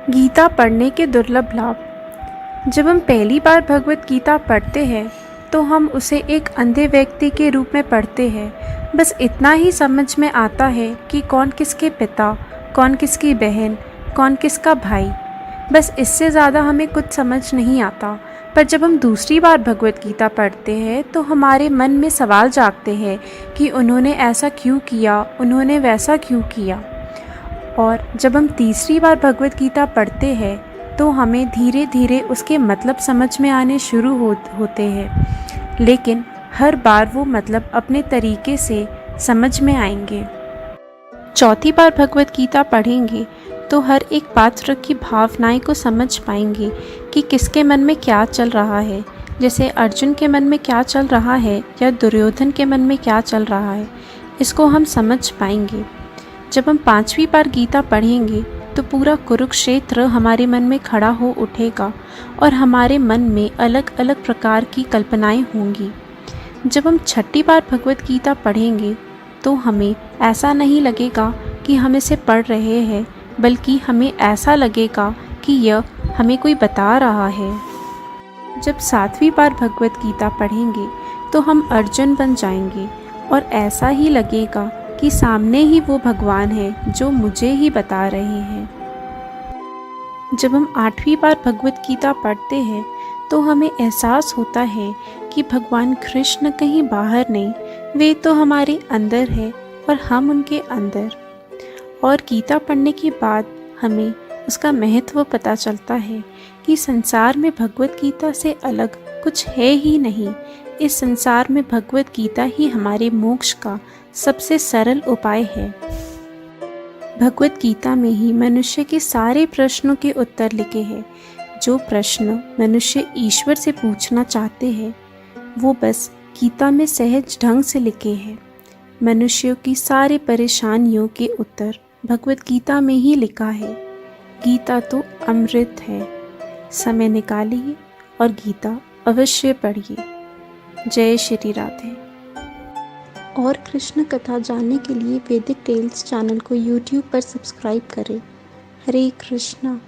गीता पढ़ने के दुर्लभ लाभ। जब हम पहली बार भगवत गीता पढ़ते हैं तो हम उसे एक अंधे व्यक्ति के रूप में पढ़ते हैं। बस इतना ही समझ में आता है कि कौन किसके पिता, कौन किसकी बहन, कौन किसका भाई। बस इससे ज़्यादा हमें कुछ समझ नहीं आता। पर जब हम दूसरी बार भगवत गीता पढ़ते हैं तो हमारे मन में सवाल जागते हैं कि उन्होंने ऐसा क्यों किया, उन्होंने वैसा क्यों किया। और जब हम तीसरी बार भगवत गीता पढ़ते हैं तो हमें धीरे धीरे उसके मतलब समझ में आने शुरू होते हैं, लेकिन हर बार वो मतलब अपने तरीके से समझ में आएंगे। चौथी बार भगवत गीता पढ़ेंगे तो हर एक पात्र की भावनाएं को समझ पाएंगे कि किसके मन में क्या चल रहा है। जैसे अर्जुन के मन में क्या चल रहा है या दुर्योधन के मन में क्या चल रहा है, इसको हम समझ पाएंगे। जब हम पांचवी बार गीता पढ़ेंगे तो पूरा कुरुक्षेत्र हमारे मन में खड़ा हो उठेगा और हमारे मन में अलग अलग प्रकार की कल्पनाएं होंगी। जब हम छठी बार भगवत गीता पढ़ेंगे तो हमें ऐसा नहीं लगेगा कि हम इसे पढ़ रहे हैं, बल्कि हमें ऐसा लगेगा कि यह हमें कोई बता रहा है। जब सातवीं बार भगवत गीता पढ़ेंगे तो हम अर्जुन बन जाएंगे और ऐसा ही लगेगा कि सामने ही वो भगवान है जो मुझे ही बता रहे हैं। जब हम आठवीं बार भगवत गीता पढ़ते हैं तो हमें एहसास होता है कि भगवान कृष्ण कहीं बाहर नहीं, वे तो हमारे अंदर है और हम उनके अंदर। और गीता पढ़ने के बाद हमें उसका महत्व पता चलता है कि संसार में भगवत गीता से अलग कुछ है ही नहीं। इस संसार में भगवत गीता ही हमारे मोक्ष का सबसे सरल उपाय है। भगवत गीता में ही मनुष्य के सारे प्रश्नों के उत्तर लिखे हैं। जो प्रश्न मनुष्य ईश्वर से पूछना चाहते हैं वो बस गीता में सहज ढंग से लिखे हैं। मनुष्यों की सारे परेशानियों के उत्तर भगवत गीता में ही लिखा है। गीता तो अमृत है। समय निकालिए और गीता अवश्य पढ़िए। जय श्री राधे। और कृष्ण कथा जानने के लिए वैदिक टेल्स चैनल को YouTube पर सब्सक्राइब करें। हरे कृष्णा।